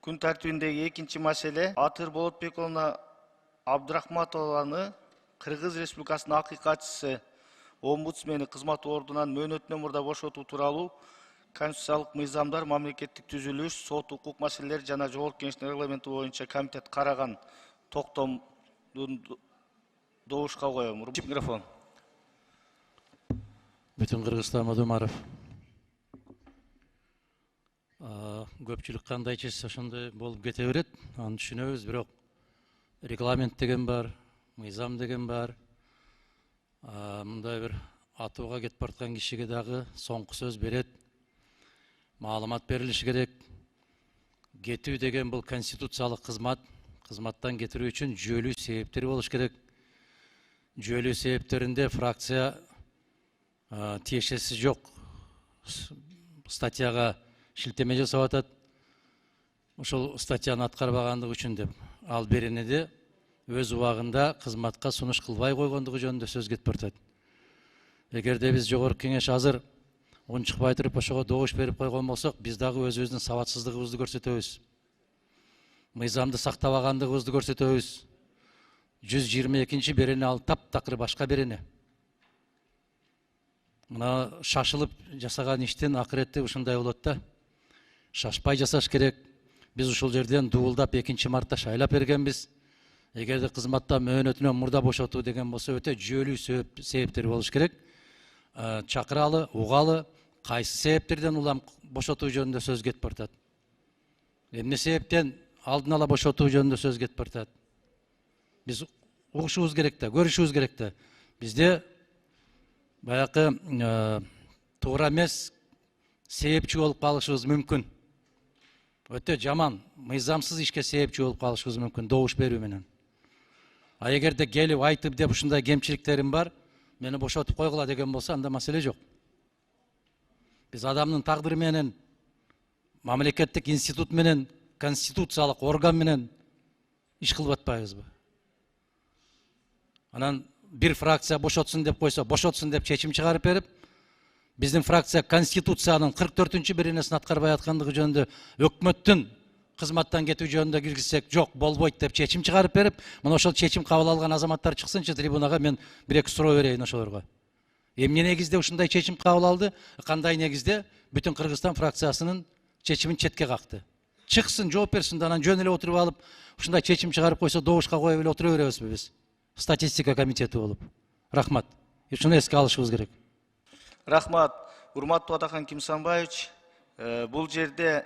Күн тәртибиндеги экинчи маселе Атыр Болотбековна Абдрахматованы Кыргыз Республикасынын акыйкатчысы омбудсмени кызмат ордунан мөөнөтүнөн мурда бошотуу тууралуу конституциялык мыйзамдар, мамлекеттик түзүлүш, сот укук маселелери жана Жогорку Кеңештин регламенти боюнча комитет караган токтомдун добушка коем. Микрофон. Бүтүн Кыргызстан Мадумаров. Көпчүлүк кандай чечсе ошондой болуп кете берет. Аны түшүнөбүз, бирок регламент деген бар, мыйзам деген бар. Мындай бир атууга кетип бараткан кишиге дагы соңку сөз берет. Маалымат берилиши керек. Кетүү деген бул конституциялык кызмат. Кызматтан кетирүү үчүн жүйөлүү себептери болуш керек. Жүйөлүү себептеринде фракция тиешеси жок статьяга шилтеме жасап атат. Ошол статьяны аткарбагандыгы үчүн деп. Ал беренеде өз убагында кызматка сунуш кылбай койгондугу жөнүндө сөз кетип баратат. Эгерде биз Жогорку Кеңеш азыр унчукпай туруп ошого добуш берип койгон болсок, биз дагы өзүбүздүн сабатсыздыгыбызды көрсөтөбүз. Мыйзамды сактабагандыгыбызды көрсөтөбүз. 122 берене ал таптакыр башка берене. Мына шашылып жасаган иштин акырети ушундай болот да. Шашпай жасаш керек. Биз ушул жерден дуулдап 2 мартта шайлап бергенбиз. Эгерде кызматта мөөнөтүнөн мурда бошотуу деген болсо өтө жүйөлүү себептер болуш керек. Чакыралы, угалы, кайсы себептерден улам бошотуу жөнүндө сөз кетип баратат. Эмне себептен алдын ала бошотуу жөнүндө сөз кетип баратат. Биз угушубуз керек да, көрүшүбүз керек да. Бизде баягы туура эмес себепчи болуп калышыбыз мүмкүн. Өтө жаман, мыйзамсыз ишке себепчи болуп калышыбыз мүмкүн добуш берүү менен. А эгерде келип айтып деп ушундай кемчиликтерим бар, мени бошотуп койгула деген болсо, анда маселе жок. Биз адамдын тагдыры менен, мамлекеттик институт менен, конституциялык орган менен иш кылып атпайбызбы? Анан бир фракция бошотсун деп койсо, бошотсун деп чечим чыгарып берип, биздин фракция конституциянын 44-чү беренесин аткарбай аткандыгы жөнүндө өкмөттүн кызматтан кетүү жөнүндө киргизсек, жок, болбойт деп чечим чыгарып берип, мына ошол чечим кабыл алган азаматтар чыксынчы трибунага, мен 1-2 суроо берейин ошолорго. Эмне негизде ушундай чечим кабыл алды? Кандай негизде бүтүн Кыргызстан фракциясынын чечимин четке какты? Чыксын, жооп берсин, анан жөн эле отуруп алып, ушундай чечим чыгарып койсо, добушка коюп эле отура беребизби биз? Статистика комитети болуп. Рахмат. Ушуну эске алышыбыз керек. Рахмат. Урматтуу Атакан Кимсанбаевич, бул жерде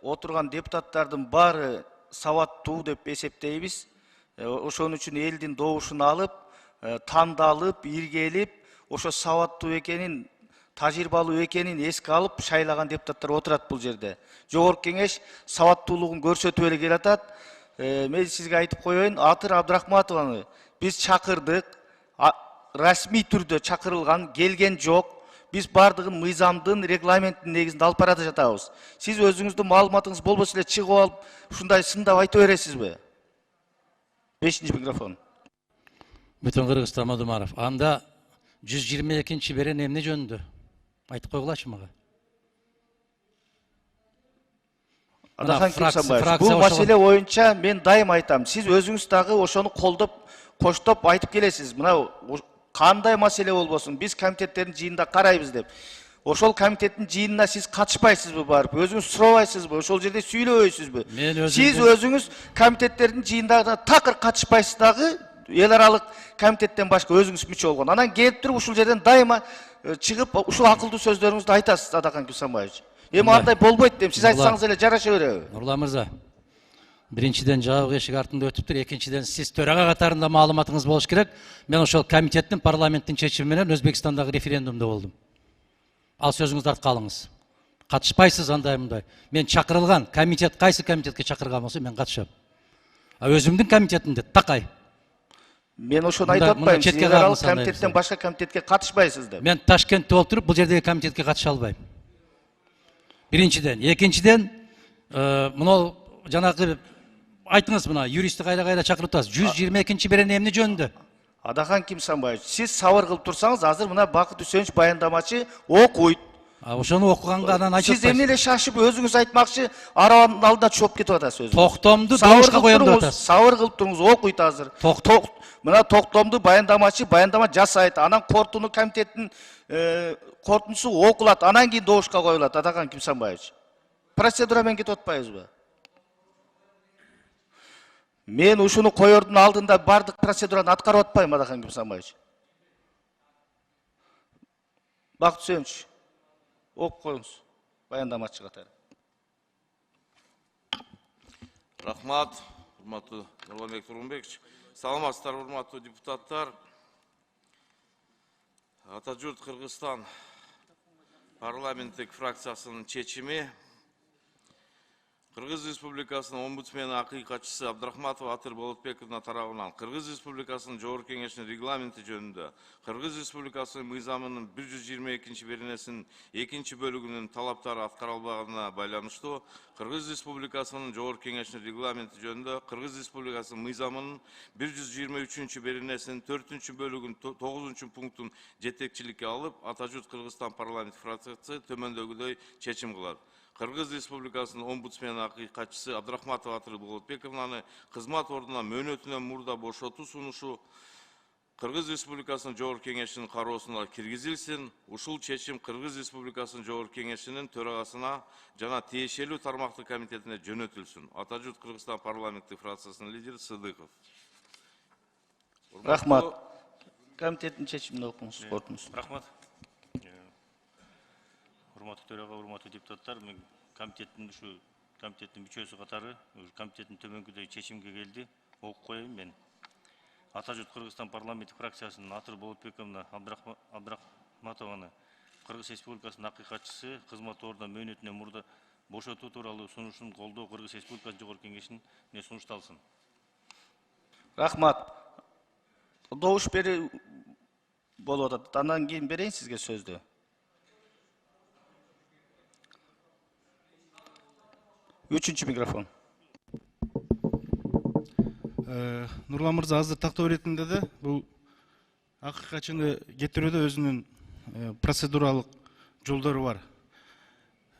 отурган депутаттардын баары сабаттуу деп эсептейбиз. Ошон үчүн элдин добушун алып, тандалып, иргелип, ошо сабаттуу экенин, тажрыйбалуу экенин эске алып шайлаган депутаттар отурат бул жерде. Жогорку Кеңеш сабаттуулугун көрсөтүп эле келатат. Мен сизге айтып коеюн, Атыр Абдрахматованы биз чакырдык, расмий түрдө чакырылган, келген жок. Биз бардыгын мыйзамдын, регламенттин негизинде алып барата жатабыз. Сиз өзүңүздүн маалыматыңыз болбосо эле чыгып алып, ушундай сындап айта бересизби? 5-чи микрофон. Бүтүн Кыргызстан Мадумаров. Анда 122-чи берене эмне жөнүндө? Айтып койгулачы мага. Атакан Кимсанбаевич, бул маселе боюнча мен дайым айтам. Сиз өзүңүз дагы ошону колдоп, коштоп айтып келесиз. Мына кандай маселе болбосун, биз комитеттердин жыйынында карайбыз деп. Ошол комитеттин жыйынына сиз катышпайсызбы барып? Өзүңүз сурабайсызбы? Ошол жерде сүйлөбөйсүзбү? Сиз өзүңүз комитеттердин жыйындарына такыр катышпайсыз дагы, эл аралык комитеттен башка өзүңүз мүчө болгон. Анан келип туруп ушул жерден дайыма чыгып ушул акылдуу сөздөрүңүздү айтасыз, Атакан Кимсанбаевич. Эми андай болбойт деп сиз айтсаңыз эле жараша береби? Нурлан мырза, биринчиден жабык эшик артында өтүптүр, экинчиден сиз төрага катарында маалыматыңыз болуш керек. Мен ошол комитеттин, парламенттин чечими менен Өзбекстандагы референдумда болдум. Ал сөзүңүздү артка алыңыз. Катышпайсыз андай мындай. Мен чакырылган комитет, кайсы комитетке чакырган болсо мен катышам. А өзүмдүн комитетимде такай. Мен ошону айтып атпайм, сиз эл аралык комитеттен башка комитетке катышпайсыз деп. Мен Ташкентте болуп туруп, бул жердеги комитетке катыша албайм. Биринчиден, экинчиден, мына жанагы айтыңыз, мына юристти кайра чакырып атасыз. 122-чи берене эмне жөнүндө? Атакан Кимсанбаевич, сиз сабыр кылып турсаңыз, азыр мына Бакыт Үсенович баяндамачы окуйт. Ошону окуганга анан айтып Сиз эмне эле шашып өзүңүз айтмакчы, арабанын алдында чоп кетип атасыз өзүңүз. Токтомду добушка коем деп атасыз. Сабыр кылып туруңуз, окуйт азыр. Мына токтомду баяндама жасайт. Анан корутуну комитеттин корутундусу окулат, анан кийин добушка коюлат, Атакан Кимсанбаевич. Процедура менен кетип атпайбызбы? Мен ушуну коердун алдында бардык процедураны аткарып атпайм, Атакан Кимсанбаевич. Бакыт Үсенович, окуп коюңуз, баяндамачы катары. Рахмат, урматтуу Нурланбек Тургунбекович. Саламатсыздар, урматтуу депутаттар. Ата журт Кыргызстан парламенттик фракциясынын чечими Кыргыз Республикасынын омбудсмени акыйкатчысы Абдрахматова Атыр Болотбековна тарабынан Кыргыз Республикасынын Жогорку Кеңешинин регламенти жөнүндө Кыргыз Республикасынын мыйзамынын 122 беренесинин 2 бөлүгүнүн талаптары аткарылбаганына байланыштуу Кыргыз Республикасынын Жогорку Кеңешинин регламенти жөнүндө Кыргыз Республикасынын мыйзамынын 123 беренесинин 4 бөлүгүнүн 9 пунктун жетекчиликке алып, Ата журт Кыргызстан парламент фракциясы төмөндөгүдөй чечим кылат. Кыргыз Республикасынын омбудсмени акыйкатчысы Абдрахматова Атыр Болотбековнаны кызмат ордуна мөөнөтүнөн мурда бошотуу сунушу Кыргыз Республикасынын Жогорку Кеңешинин кароосуна киргизилсин. Ушул чечим Кыргыз Республикасынын Жогорку Кеңешинин төрагасына жана тиешелүү тармактык комитетине жөнөтүлсүн. Ата журт Кыргызстан парламенттик фракциясынын лидери Сыдыков. Рахмат. Комитеттин чечимин окуңуз, корутуңуз. Рахмат. Урматтуу төрага, урматтуу депутаттар, мен комитеттин мүчөсү катары, комитеттин төмөнкүдөй чечимге келди. Окуп коеюн мен. Ата журт Кыргызстан парламенттик фракциясынын Атыр Болотбековна Абдрахматованы Кыргыз Республикасынын акыйкатчысы кызмат ордуна мөөнөтүнөн мурда бошотуу тууралуу сунушун колдоо Кыргыз Республикасынын Жогорку Кеңешине сунушталсын. Рахмат. Добуш бери болуп атат. Андан кийин берейин сизге сөздү. Үчүнчү микрофон. Нурлан мырза азыр тактоо иретинде да бул акыйкатчыны кетирүүдө өзүнүн процедуралык жолдору бар.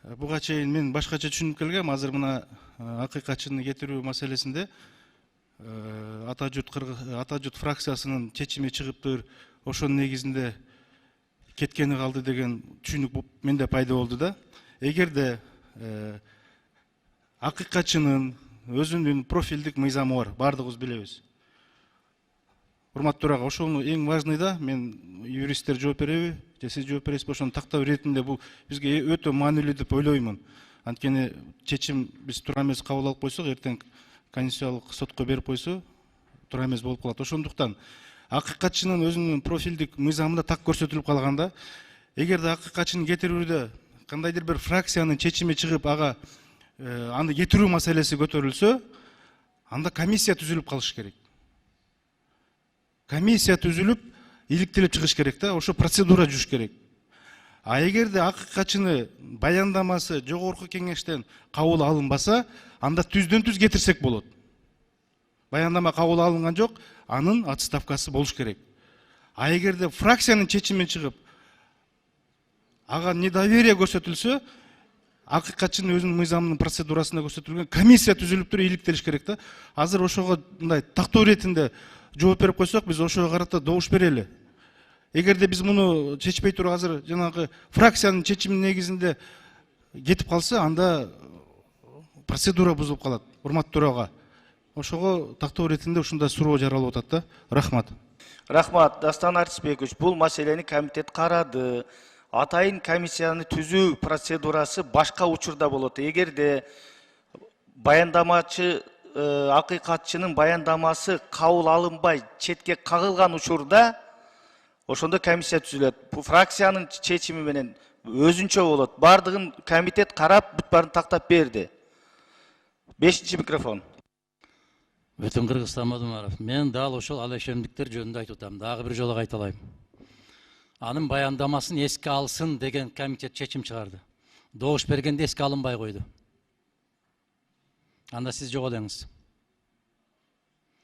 Буга чейин мен башкача түшүнүп келгем. Азыр мына акыйкатчыны кетирүү маселесинде Ата журт фракциясынын чечими чыгыптыр, ошонун негизинде кеткени калды деген түшүнүк менде пайда болду да. Эгерде акыйкатчынын өзүнүн профилдик мыйзамы бар, бардыгыбыз билебиз. Урматтуу төрага, ошону эң важный да, мен юристтер жооп береби, же сиз жооп бересизби, ошону тактоо иретинде бул бизге өтө маанилүү деп ойлоймун. Анткени чечим биз туура эмес кабыл алып койсок, эртең конституциялык сотко берип койсо, туура эмес болуп калат. Ошондуктан акыйкатчынын өзүнүн профилдик мыйзамында так көрсөтүлүп калганда, эгерде акыйкатчыны кетирүүдө кандайдыр бир фракциянын чечими чыгып, ага аны кетирүү маселеси көтөрүлсө, анда комиссия түзүлүп калыш керек. Комиссия түзүлүп, иликтелип чыгыш керек да, ошо процедура жүрүш керек. А эгерде акыйкатчыны баяндамасы Жогорку Кеңештен кабыл алынбаса, анда түздөн түз кетирсек болот. Баяндама кабыл алынган жок, анын отставкасы болуш керек. А эгерде фракциянын чечими чыгып, ага недоверие көрсөтүлсө, акыйкатчынын өзүнүн мыйзамынын процедурасында көрсөтүлгөн комиссия түзүлүп туруп иликтелиш керек да. Азыр ошого мындай тактоо иретинде жооп берип койсок, биз ошого карата добуш берели. Эгерде биз муну чечпей туруп азыр жанагы фракциянын чечиминин негизинде кетип калса, анда процедура бузулуп калат. Урматтуу төрага, ошого тактоо иретинде ушундай суроо жаралып атат да. Рахмат. Рахмат, Дастан Артисбекович, бул маселени комитет карады. Атайын комиссияны түзүү процедурасы башка учурда болот. Эгерде баяндамачы акыйкатчынын баяндамасы кабыл алынбай четке кагылган учурда ошондо комиссия түзүлөт. Бул фракциянын чечими менен өзүнчө болот. Бардыгын комитет карап, бүт баарын тактап берди. 5-чи микрофон. Бүтүн Кыргызстан Мадумаров, мен дал ошол алешемдиктер жөнүндө айтып атам. Дагы бир жолу кайталайм. Анын баяндамасын эске алсын деген комитет чечим чыгарды. Добуш бергенде эске алынбай койду. Анда сиз жок элеңиз.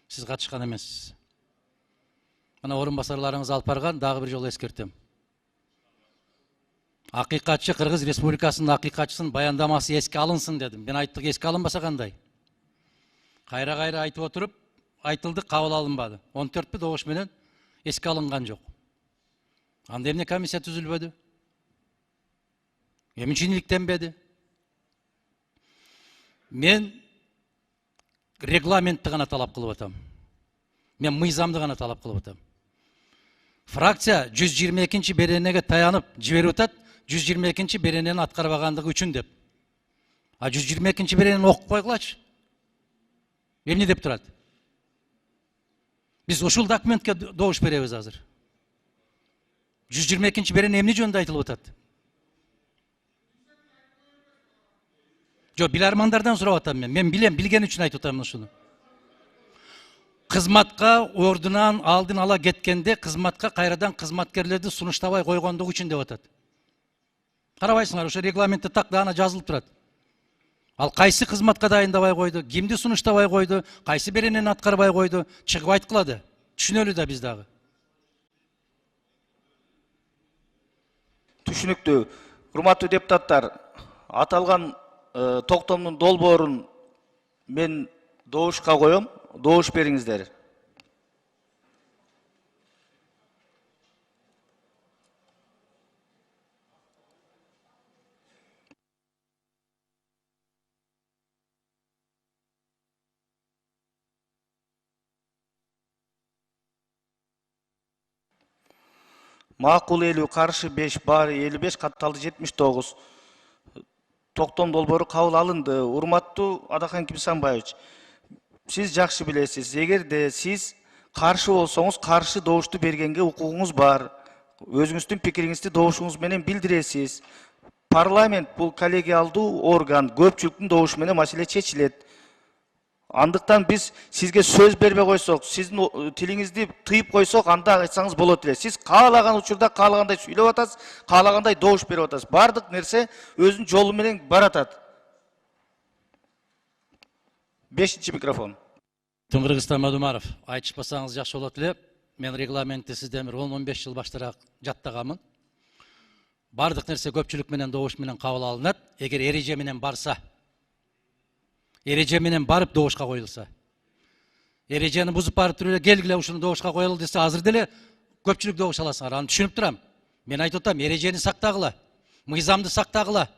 Сиз катышкан эмессиз. Мына орун басарларыңыз алып барган, дагы бир жолу эскертем. Акыйкатчы Кыргыз Республикасынын акыйкатчысынын баяндамасы эске алынсын дедим. Мен айттык эске алынбаса кандай? Кайра айтып отуруп, айтылды, кабыл алынбады. 14 добуш менен эске алынган жок. Анда эмне комиссия түзүлбөдү? Эми үчүн иликтенбеди? Мен регламентти гана талап кылып атам. Мен мыйзамды гана талап кылып атам. Фракция 122 беренеге таянып жиберип атат, 122 беренени аткарбагандыгы үчүн деп. А 122 беренени окуп койгулачы. Эмне деп турат? Биз ушул документке добуш беребиз азыр. 122 берене эмне жөнүндө айтылып атат? Жок, билармандардан сурап атам мен. Мен билем, билген үчүн айтып атам ушуну. Кызматка ордунан алдын ала кеткенде кызматка кайрадан кызматкерлерди сунуштабай койгондугу үчүн деп атат. Карабайсыңар, ошо регламентте так даана жазылып турат. Ал кайсы кызматка дайындабай койду, кимди сунуштабай койду, кайсы беренени аткарбай койду, чыгып айткылады. Түшүнөлү да биз дагы. Түшүнүктүү. Урматтуу депутаттар, аталган токтомдун долбоорун мен добушка коем. Добуш бериңиздер. Макул 50, каршы 5, баары 55, катталды 79. Токтом долбоору кабыл алынды. Урматтуу Адакан Кимсанбаевич, сиз жакшы билесиз, эгерде сиз каршы болсоңуз, каршы добушту бергенге укугуңуз бар. Өзүңүздүн пикириңизди добушуңуз менен билдиресиз. Парламент бул коллегиалдуу орган, көпчүлүктүн добушу менен маселе чечилет. Андыктан биз сизге сөз бербей койсок, сиздин тилиңизди тыйып койсок, анда айтсаңыз болот эле. Сиз каалаган учурда каалагандай сүйлөп атасыз, каалагандай добуш берип атасыз. Бардык нерсе өзүнүн жолу менен баратат. 5-чи микрофон. Кыргызстан Мадумаров, айтышпасаңыз жакшы болот эле. Мен регламентти сизден бир 10-15 жыл баштараак жаттаганмын. Бардык нерсе көпчүлүк менен добуш менен кабыл алынат. Эгер эреже менен барса, эреже менен барып добушка коюлса. Эрежени бузуп барып туруп эле келгиле ушуну добушка коелу десе, азыр деле көпчүлүк добуш аласыңар. Аны түшүнүп турам. Мен айтып атам, эрежени сактагыла, мыйзамды сактагыла,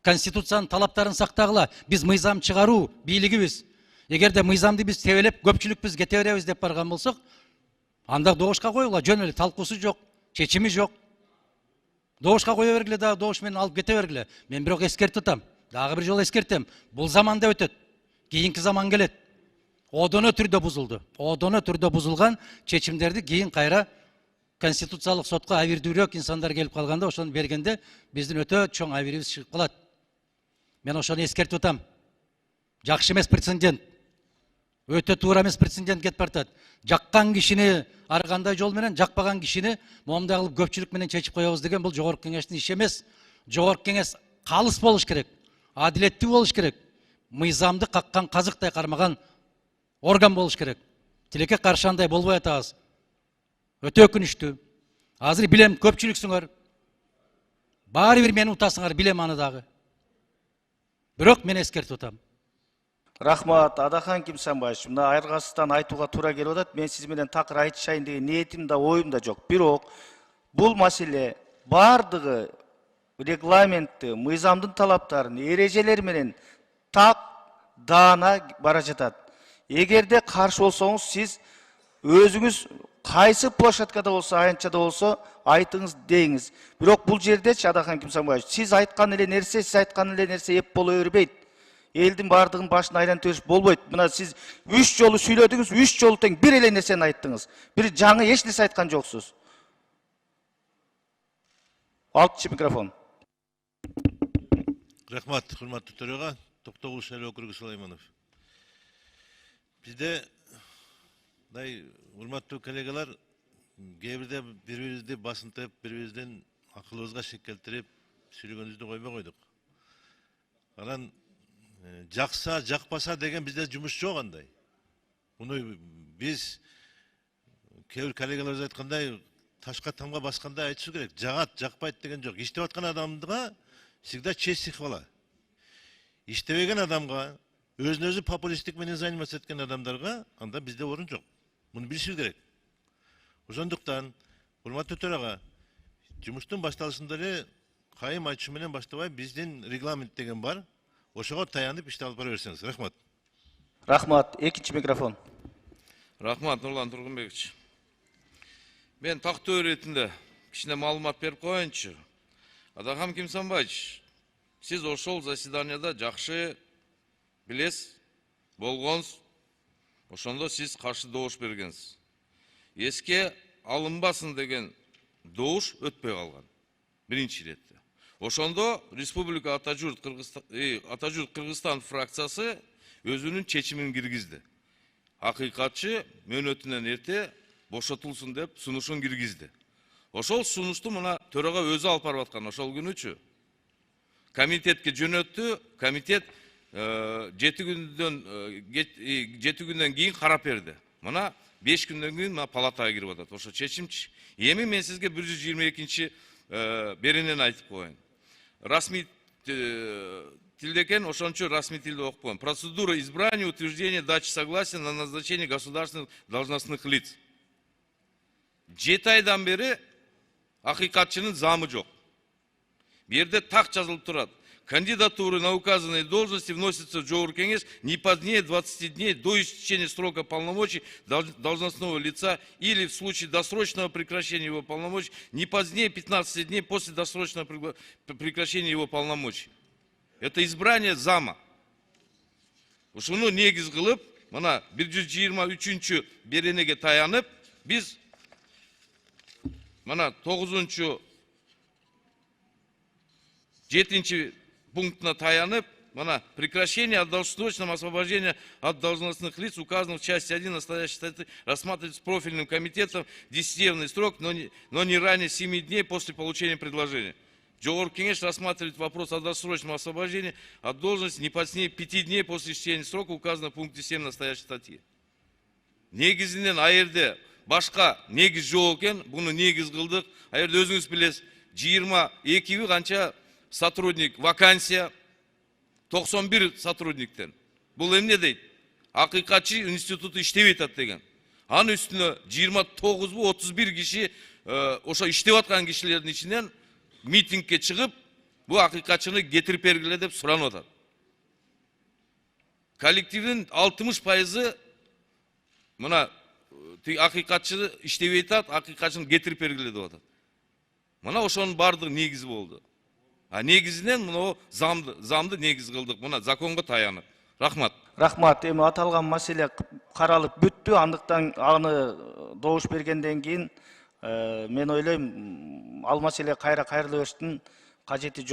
конституциянын талаптарын сактагыла. Биз мыйзам чыгаруу бийлигибиз. Эгерде мыйзамды биз тебелеп, көпчүлүк биз кете беребиз деп барган болсок, анда добушка коюла, жөн эле, талкуусу жок, чечими жок. Добушка кое бергиле, дагы добуш менен алып кете бергиле. Мен бирок эскертип атам, дагы бир жолу эскертем. Бул заманда өтөт. Кийинки заман келет. Одоно түрдө бузулду. Одоно түрдө бузулган чечимдерди кийин кайра конституциялык сотко абийирдүүрөөк инсандар келип калганда, ошону бергенде биздин өтө чоң абийирибиз чыгып калат. Мен ошону эскертип атам. Жакшы эмес прецедент. Өтө туура эмес прецедент кетип баратат. Жаккан кишини ар кандай жол менен, жакпаган кишини момундай кылып көпчүлүк менен чечип коебуз деген бул жогорку кеңештин иши эмес. Жогорку кеңеш калыс болуш керек, адилеттүү болуш керек. Мыйзамды каккан казыктай кармаган орган болуш керек. Тилекке каршы андай болбой атабыз. Өтө өкүнүчтүү. Азыр билем көпчүлүксүңөр. Баары бир мени утасыңар, билем аны дагы. Бирок мен эскертип атам. Рахмат, Адахан Кимсанбаевич, мына айыргасыздан айтууга туура келип атат. Мен сиз менен такыр айтышайын деген ниетим да, оюм да жок. Бирок бул маселе бардыгы регламентти, мыйзамдын талаптарын, эрежелер менен так даана бара жатат. Эгерде каршы болсоңуз, сиз өзүңүз кайсы площадкада болсо, аянтчада болсо айтыңыз, дейиңиз. Бирок бул жердечи, Адахан Кимсанбаевич, сиз айткан эле нерсе эп боло бербейт. Элдин бардыгын башына айлантып бериш болбойт. Мына сиз 3 жолу сүйлөдүңүз, 3 жолу тең бир эле нерсени айттыңыз. Бир жаңы эч нерсе айткан жоксуз. 6-чы микрофон. Рахмат, урматтуу төрага, Токтогул шайлоо округу Сулайманов. Бизде урматтуу коллегалар, кээ бирде бири-бирибизди басынтып, бири-бирибиздин акылыбызга шек келтирип, сүйлөгөнүбүздү койбой койдук. Анан жакса, жакпаса деген бизде жумуш жок андай. Муну биз кээ бир коллегаларыбыз айткандай, ташка тамга басканда айтышы керек. Жагат, жакпайт деген жок. Иштеп аткан адамга всегда честь и хвала. Иштебеген адамга, өзүн өзү популисттик менен заниматься эткен адамдарга анда бизде орун жок. Муну билишибиз керек. Ошондуктан, урматтуу төрага, жумуштун башталышында эле кайым айтышы менен баштабай биздин регламент деген бар. Ошого таянып ишти алып бара берсеңиз. Рахмат. Рахмат. Экинчи микрофон. Рахмат, Нурлан Тургунбекович. Мен тактоо иретинде кичине маалымат берип коеюнчу. Адахам Кимсанбаевич, сиз ошол заседанияда жакшы билесиз, болгонсуз. Ошондо сиз каршы добуш бергенсиз. Эске алынбасын деген добуш өтпөй калган. Биринчи иретте. Ошондо Республика Атажурт Кыргызстан фракциясы өзүнүн чечимин киргизди. Акыйкатчы мөөнөтүнөн эрте бошотулсун деп сунушун киргизди. Ошол сунушту мына төрага өзү алып барып аткан ошол күнүчү. Комитетке жөнөттү, комитет 7 күндөн кийин карап берди. Мына 5 күндөн кийин мына палатага кирип атат. Ошо чечимчи. Эми мен сизге 122 беренени айтып коеюн. Расмий тилде экен, ошончо расмий тилде окуп коеюн. Процедура избрания, утверждения, дачи согласия на назначение государственных должностных лиц. 7 айдан бери акыйкатчынын замы жок. Бу жерде так жазылып турат. Кандидатуры на указанные должности вносятся в Жогорку Кеңеш не позднее 20 дней до истечения срока полномочий должностного лица или в случае досрочного прекращения его полномочий не позднее 15 дней после досрочного прекращения его полномочий. Это избрание зама. Ушуну негиз кылып, мына 123 беренеге таянып, биз мына 9-7 пунктына таянып, мына прекращение от досрочного освобождения от должностных лиц, указанных в части 1 настоящей статьи, рассматривается профильным комитетом 10-дневный срок, но не ранее 7 дней после получения предложения. Жогорку Кеңеш рассматривает вопрос о досрочном освобождении от должности не позднее 5 дней после истечения срока, указанного в пункте 7 настоящей статьи. Негизинен айырде башка негиз жок экен, буну негиз кылдык. Айырда өзүңүз билесиз, 22 канча сотрудник вакансия, 91 сотрудниктен. Бул эмне дейт? Акыйкатчы институту иштебей атат деген. Анын үстүнө 29-31 киши ошо иштеп аткан кишилердин ичинен митингке чыгып, бу акыйкатчыны кетирип бергиле деп суранып атат. Коллективдин 60% мына акыйкатчы иштебей атат, акыйкатчыны кетирип бергиле деп атат. Мына ошонун бардыгы негизи болду. А негизинен мына замды негиз кылдык, мына законго таянып. Рахмат. Рахмат. Эми аталган маселе каралып бүттү. Андыктан аны добуш бергенден кийин мен ойлойм, ал маселе кайра кайрыла бериштин кажети жок.